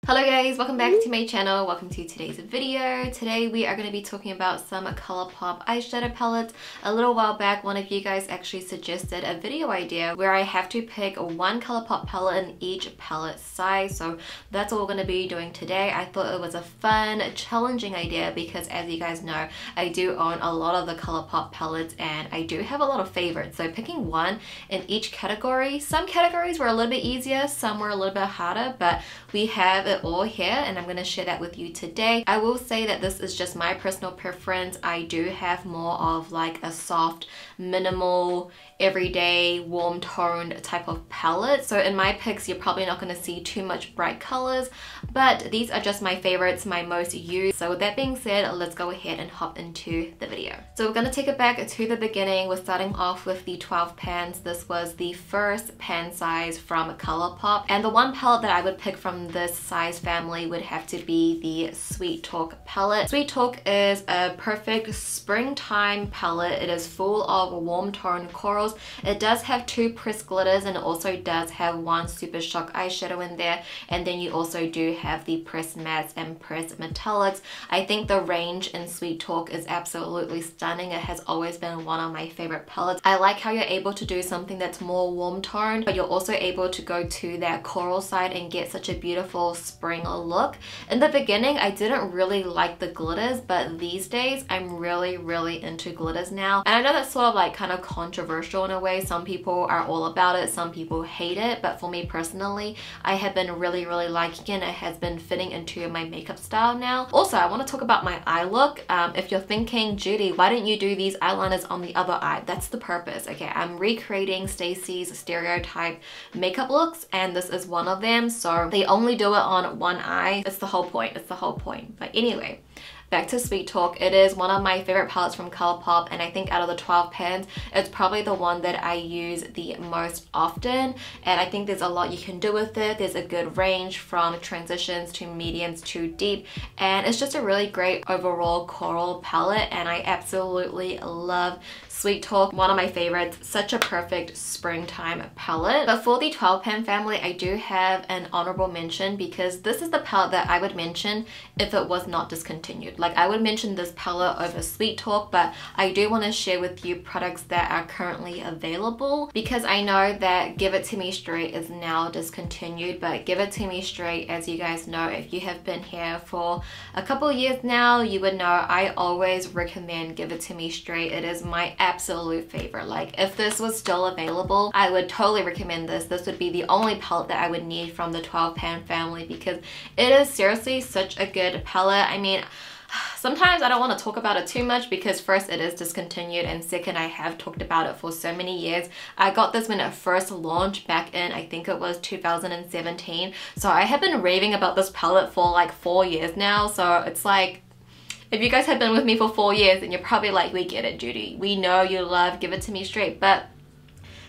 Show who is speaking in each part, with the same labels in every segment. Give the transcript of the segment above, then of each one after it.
Speaker 1: Hello guys, welcome back to my channel. Welcome to today's video. Today we are going to be talking about some Colourpop eyeshadow palettes. A little while back, one of you guys actually suggested a video idea where I have to pick one Colourpop palette in each palette size. So that's what we're going to be doing today. I thought it was a fun, challenging idea because as you guys know, I do own a lot of the Colourpop palettes and I do have a lot of favorites. So picking one in each category. Some categories were a little bit easier, some were a little bit harder, but we have it all here and I'm going to share that with you today. I will say that this is just my personal preference. I do have more of like a soft, minimal, everyday, warm toned type of palette. So in my picks, you're probably not going to see too much bright colors, but these are just my favorites, my most used. So with that being said, let's go ahead and hop into the video. So we're going to take it back to the beginning. We're starting off with the 12 pans. This was the first pan size from Colourpop, and the one palette that I would pick from this size family would have to be the Sweet Talk palette. Sweet Talk is a perfect springtime palette. It is full of warm tone corals. It does have two pressed glitters and it also does have one Super Shock eyeshadow in there, and then you also do have the pressed mattes and pressed metallics. I think the range in Sweet Talk is absolutely stunning. It has always been one of my favorite palettes. I like how you're able to do something that's more warm toned, but you're also able to go to that coral side and get such a beautiful spring look. In the beginning, I didn't really like the glitters, but these days I'm really into glitters now. And I know that's sort of like kind of controversial in a way. Some people are all about it, some people hate it, but for me personally, I have been really liking it. It has been fitting into my makeup style now. Also, I want to talk about my eye look. If you're thinking, Judy, why don't you do these eyeliners on the other eye? That's the purpose. Okay, I'm recreating Stacey's stereotype makeup looks, and this is one of them. So they only do it on one eye. It's the whole point. It's the whole point. But anyway, back to Sweet Talk. It is one of my favorite palettes from Colourpop, and I think out of the 12 pans, it's probably the one that I use the most often, and I think there's a lot you can do with it. There's a good range from transitions to mediums to deep, and it's just a really great overall coral palette, and I absolutely love Sweet Talk, one of my favorites. Such a perfect springtime palette. But for the 12 pan family, I do have an honorable mention because this is the palette that I would mention if it was not discontinued. Like, I would mention this palette over Sweet Talk, but I do want to share with you products that are currently available because I know that Give It To Me Straight is now discontinued, but Give It To Me Straight, as you guys know, if you have been here for a couple years now, you would know I always recommend Give It To Me Straight. It is my absolute favorite. Like, if this was still available, I would totally recommend this. This would be the only palette that I would need from the 12 pan family because it is seriously such a good palette. I mean, sometimes I don't want to talk about it too much because first, it is discontinued, and second, I have talked about it for so many years. I got this when it first launched back in, I think it was 2017. So I have been raving about this palette for like 4 years now. So it's like, if you guys have been with me for 4 years, then you're probably like, we get it, Judy. We know you love Give It To Me Straight. But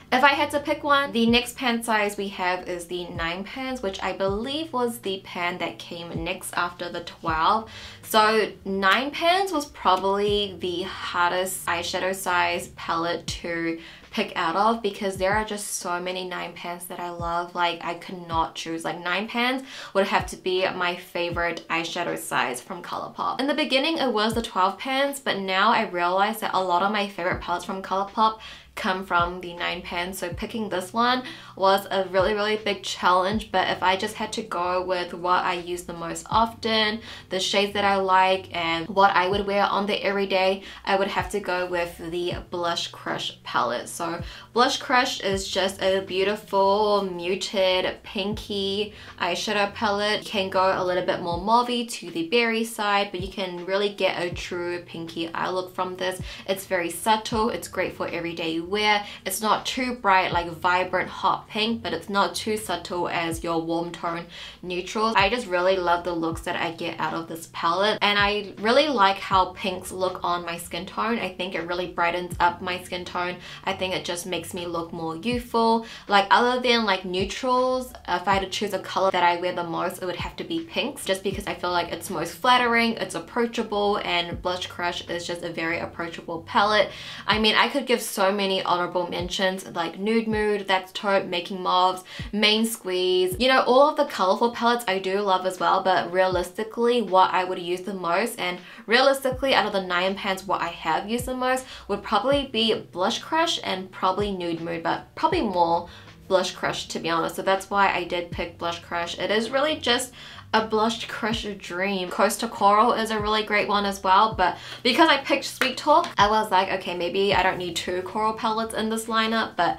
Speaker 1: if I had to pick one, the next pan size we have is the 9 pans, which I believe was the pan that came next after the 12. So 9 pans was probably the hardest eyeshadow size palette to pick out of because there are just so many 9 pans that I love. Like, I could not choose. Like, 9 pans would have to be my favorite eyeshadow size from Colourpop. In the beginning, it was the 12 pans, but now I realize that a lot of my favorite palettes from Colourpop come from the 9 pans. So picking this one was a really big challenge, but if I just had to go with what I use the most often, the shades that I like, and what I would wear on the everyday, I would have to go with the Blush Crush palette. So Blush Crush is just a beautiful muted pinky eyeshadow palette. You can go a little bit more mauvey to the berry side, but you can really get a true pinky eye look from this. It's very subtle. It's great for everyday wear. It's not too bright like vibrant hot pink, but it's not too subtle as your warm tone neutrals. I just really love the looks that I get out of this palette, and I really like how pinks look on my skin tone. I think it really brightens up my skin tone. I think it just makes me look more youthful. Like, other than like neutrals, if I had to choose a color that I wear the most, it would have to be pinks, just because I feel like it's most flattering, it's approachable, and Blush Crush is just a very approachable palette. I mean, I could give so many many honorable mentions like Nude Mood, That's Taupe, Making Mauves, Main Squeeze. You know, all of the colorful palettes I do love as well, but realistically what I would use the most, and realistically out of the 9 pans what I have used the most, would probably be Blush Crush and probably Nude Mood, but probably more Blush Crush to be honest. So that's why I did pick Blush Crush. It is really just a blush crush dream. Coastal Coral is a really great one as well, but because I picked Sweet Talk, I was like, okay, maybe I don't need 2 coral palettes in this lineup, but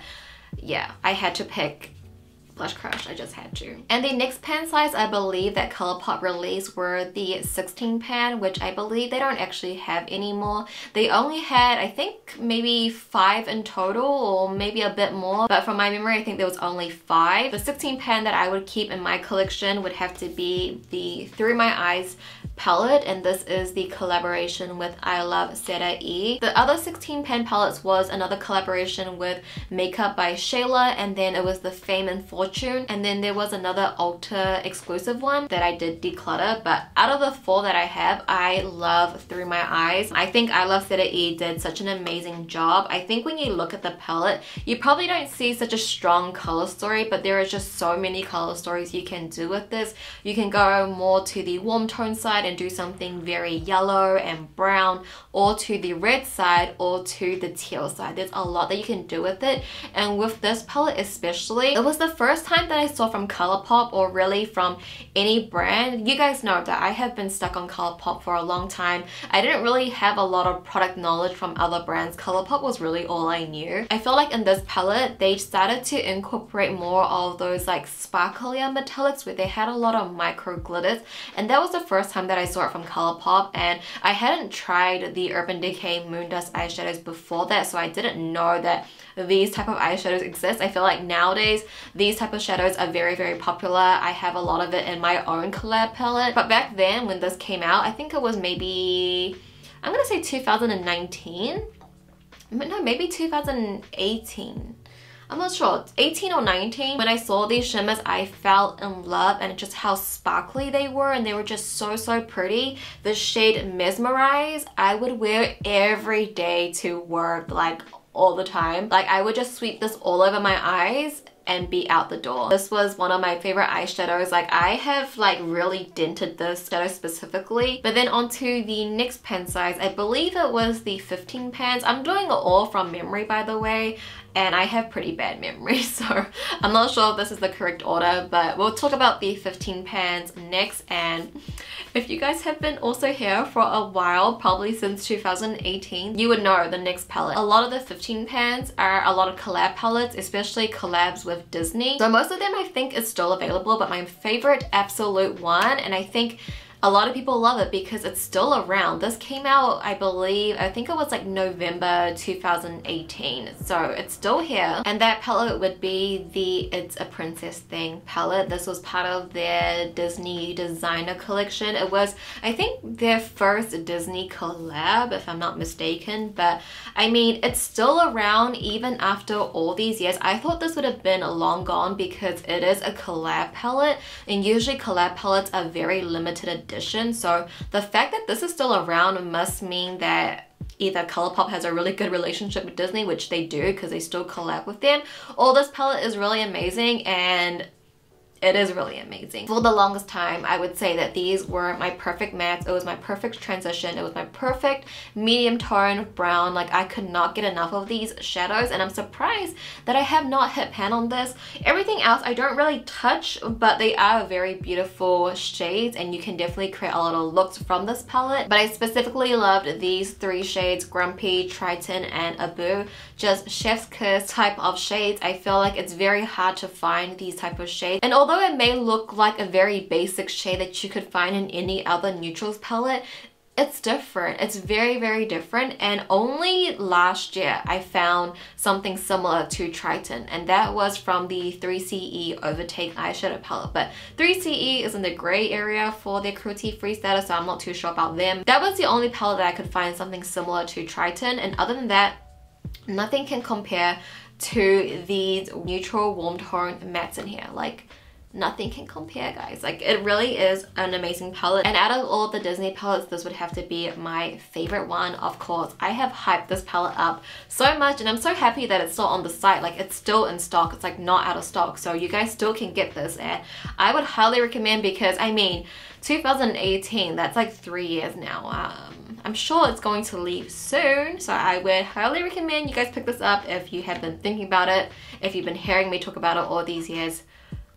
Speaker 1: yeah, I had to pick Blush Crush, I just had to. And the next pan size I believe that Colourpop released were the 16 pan, which I believe they don't actually have anymore. They only had, I think, maybe 5 in total, or maybe a bit more, but from my memory I think there was only 5. The 16 pan that I would keep in my collection would have to be the Through My Eyes palette, and this is the collaboration with I Love Seta E. The other 16 pan palettes was another collaboration with Makeup by Shayla, and then it was the Fame and Fortune, and then there was another Ulta exclusive one that I did declutter. But out of the 4 that I have, I love Through My Eyes. I think I Love Seta E did such an amazing job. I think when you look at the palette, you probably don't see such a strong color story, but there is just so many color stories you can do with this. You can go more to the warm tone side and do something very yellow and brown, or to the red side, or to the teal side. There's a lot that you can do with it, and with this palette especially, it was the first time that I saw from Colourpop, or really from any brand. You guys know that I have been stuck on Colourpop for a long time. I didn't really have a lot of product knowledge from other brands. Colourpop was really all I knew. I feel like in this palette they started to incorporate more of those like sparklier metallics where they had a lot of micro glitters, and that was the first time that I saw it from Colourpop. And I hadn't tried the Urban Decay Moondust eyeshadows before that, so I didn't know that these type of eyeshadows exist. I feel like nowadays these type of shadows are very, very popular. I have a lot of it in my own collab palette, but back then when this came out, I think it was maybe, I'm gonna say 2019, no, maybe 2018. I'm not sure, 18 or 19. When I saw these shimmers, I fell in love, and just how sparkly they were, and they were just so, so pretty. The shade Mesmerize, I would wear every day to work, like all the time. Like I would just sweep this all over my eyes and be out the door. This was one of my favorite eyeshadows. Like I have like really dented this shadow specifically. But then onto the next pan size, I believe it was the 15 pans. I'm doing it all from memory, by the way, and I have pretty bad memory, so I'm not sure if this is the correct order, but we'll talk about the 15 pans next. And if you guys have been also here for a while, probably since 2018, you would know the next palette. A lot of the 15 pans are a lot of collab palettes, especially collabs with Disney. So most of them I think is still available, but my favorite absolute one, and I think a lot of people love it because it's still around. This came out, I believe, I think it was like November 2018. So it's still here. And that palette would be the It's a Princess Thing palette. This was part of their Disney designer collection. It was, I think, their first Disney collab, if I'm not mistaken. But I mean, it's still around even after all these years. I thought this would have been long gone because it is a collab palette. And usually collab palettes are very limited edition. So the fact that this is still around must mean that either Colourpop has a really good relationship with Disney, which they do because they still collab with them, or this palette is really amazing, and it is really amazing. For the longest time, I would say that these were my perfect mattes. It was my perfect transition. It was my perfect medium tone brown. Like I could not get enough of these shadows, and I'm surprised that I have not hit pan on this. Everything else I don't really touch, but they are very beautiful shades, and you can definitely create a lot of looks from this palette. But I specifically loved these 3 shades, Grumpy, Triton, and Abu. Just chef's kiss type of shades. I feel like it's very hard to find these type of shades, and although it may look like a very basic shade that you could find in any other neutrals palette, it's different. It's very, very different. And only last year I found something similar to Triton, and that was from the 3CE Overtake eyeshadow palette. But 3CE is in the gray area for their cruelty-free status, so I'm not too sure about them. That was the only palette that I could find something similar to Triton, and other than that, nothing can compare to these neutral warm tone mattes in here. Like, nothing can compare, guys. Like, it really is an amazing palette, and out of all the Disney palettes, this would have to be my favorite one. Of course, I have hyped this palette up so much, and I'm so happy that it's still on the site. Like, it's still in stock. It's like not out of stock, so you guys still can get this, and I would highly recommend, because I mean 2018, that's like 3 years now. I'm sure it's going to leave soon, so I would highly recommend you guys pick this up if you have been thinking about it. If you've been hearing me talk about it all these years,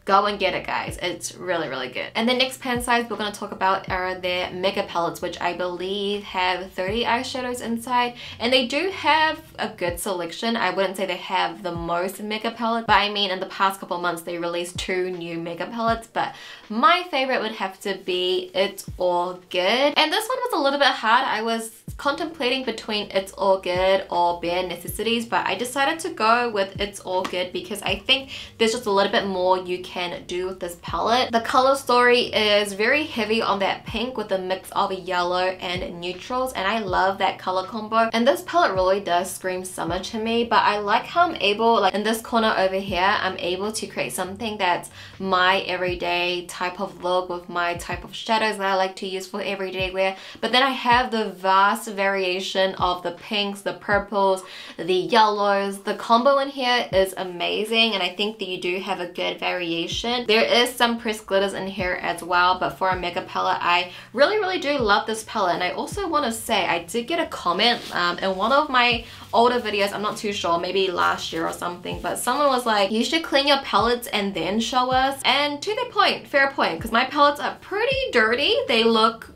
Speaker 1: go and get it, guys. It's really, really good. And the next pan size we're going to talk about are their mega palettes, which I believe have 30 eyeshadows inside, and they do have a good selection. I wouldn't say they have the most mega palette, but I mean, in the past couple months they released 2 new mega palettes, but my favorite would have to be It's All Good. And this one was a little bit hard. I was contemplating between It's All Good or Bare Necessities, but I decided to go with It's All Good because I think there's just a little bit more you can do with this palette. The color story is very heavy on that pink with a mix of yellow and neutrals, and I love that color combo. And this palette really does scream summer to me, but I like how I'm able, like in this corner over here, I'm able to create something that's my everyday type of look with my type of shadows that I like to use for everyday wear. But then I have the vast variation of the pinks, the purples, the yellows. The combo in here is amazing, and I think that you do have a good variation. There is some pressed glitters in here as well, but for a mega palette, I really do love this palette. And I also want to say, I did get a comment in one of my older videos, I'm not too sure, maybe last year or something, but someone was like, you should clean your palettes and then show us. And to their point, fair point, because my palettes are pretty dirty. They look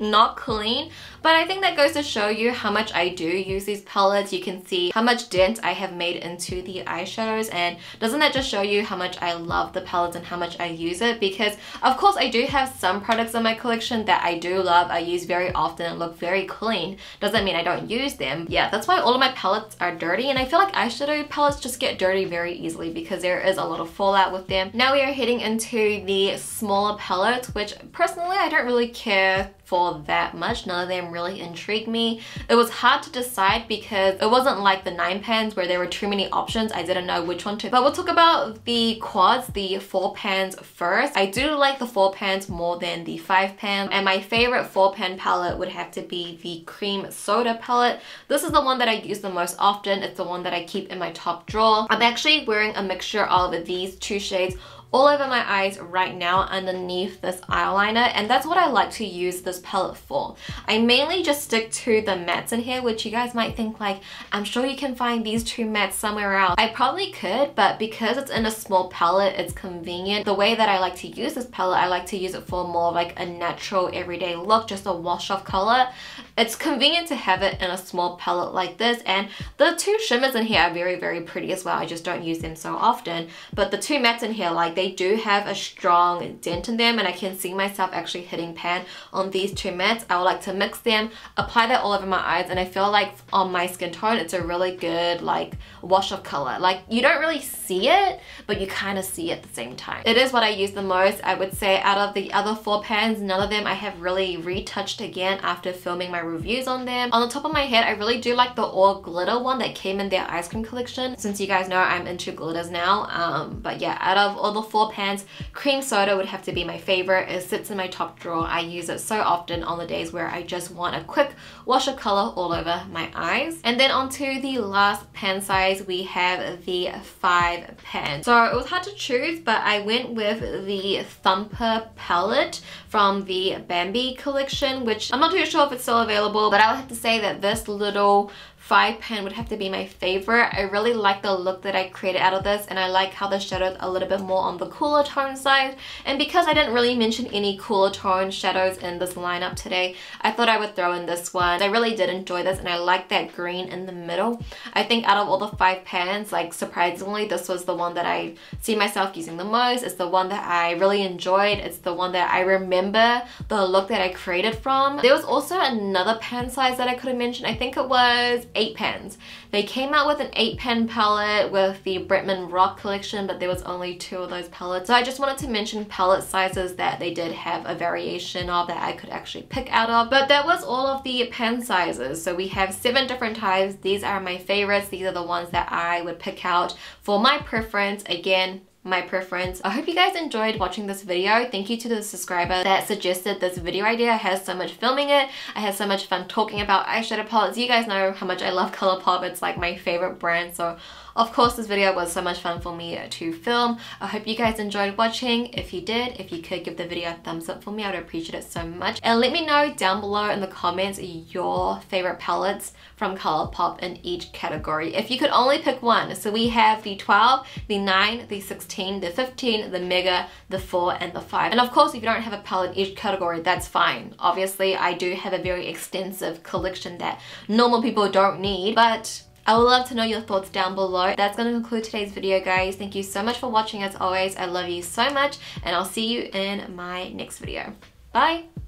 Speaker 1: not clean, but I think that goes to show you how much I do use these palettes. You can see how much dent I have made into the eyeshadows, and doesn't that just show you how much I love the palettes and how much I use it? Because of course I do have some products in my collection that I do love, I use very often and look very clean. Doesn't mean I don't use them. Yeah, that's why all of my palettes are dirty, and I feel like eyeshadow palettes just get dirty very easily because there is a lot of fallout with them. Now we are heading into the smaller palettes, which personally I don't really care for that much. None of them really intrigued me. It was hard to decide because it wasn't like the 9 pans where there were too many options. I didn't know which one to. But we'll talk about the quads, the 4 pans first. I do like the 4 pans more than the 5 pan, and my favorite 4 pan palette would have to be the cream soda palette. This is the one that I use the most often. It's the one that I keep in my top drawer. I'm actually wearing a mixture of these 2 shades all over my eyes right now underneath this eyeliner, and that's what I like to use this palette for. I mainly just stick to the mattes in here, which you guys might think like, I'm sure you can find these 2 mattes somewhere else. I probably could, but because it's in a small palette, it's convenient. The way that I like to use this palette, I like to use it for more like a natural everyday look, just a wash off color. It's convenient to have it in a small palette like this, and the 2 shimmers in here are very pretty as well. I just don't use them so often, but the 2 mattes in here, like, they do have a strong dent in them, and I can see myself actually hitting pan on these 2 mattes. I would like to mix them, apply that all over my eyes, and I feel like on my skin tone it's a really good like wash of color. Like, you don't really see it, but you kind of see it at the same time. It is what I use the most. I would say out of the other 4 pans, none of them I have really retouched again after filming my reviews on them. On the top of my head, I really do like the all glitter one that came in their ice cream collection. Since you guys know I'm into glitters now, but yeah, out of all the 4 pans, cream soda would have to be my favorite. It sits in my top drawer. I use it so often on the days where I just want a quick wash of color all over my eyes. And then onto the last pan size, we have the 5 pan. So it was hard to choose, but I went with the Thumper palette from the Bambi collection, which I'm not too sure if it's still available, but I would have to say that this little 5 pan would have to be my favorite. I really like the look that I created out of this, and I like how the shadows are a little bit more on the cooler tone side. And because I didn't really mention any cooler tone shadows in this lineup today, I thought I would throw in this one. I really did enjoy this, and I like that green in the middle. I think out of all the 5 pans, like, surprisingly, this was the one that I see myself using the most. It's the one that I really enjoyed. It's the one that I remember the look that I created from. There was also another pan size that I could have mentioned. I think it was 8 pans. They came out with an 8 pan palette with the Bretman Rock collection, but there was only 2 of those palettes. So I just wanted to mention palette sizes that they did have a variation of that I could actually pick out of. But that was all of the pan sizes. So we have 7 different types. These are my favorites. These are the ones that I would pick out for my preference. Again, my preference. I hope you guys enjoyed watching this video. Thank you to the subscriber that suggested this video idea. I had so much filming it. I had so much fun talking about eyeshadow palettes. You guys know how much I love Colourpop. It's like my favorite brand, so of course this video was so much fun for me to film. I hope you guys enjoyed watching. If you did, if you could give the video a thumbs up for me, I would appreciate it so much. And let me know down below in the comments your favorite palettes from Colourpop in each category. If you could only pick one. So we have the 12, the 9, the 16, the 15, the Mega, the 4, and the 5. And of course, if you don't have a palette in each category, that's fine. Obviously, I do have a very extensive collection that normal people don't need, but I would love to know your thoughts down below. That's going to conclude today's video, guys. Thank you so much for watching as always. I love you so much, and I'll see you in my next video. Bye!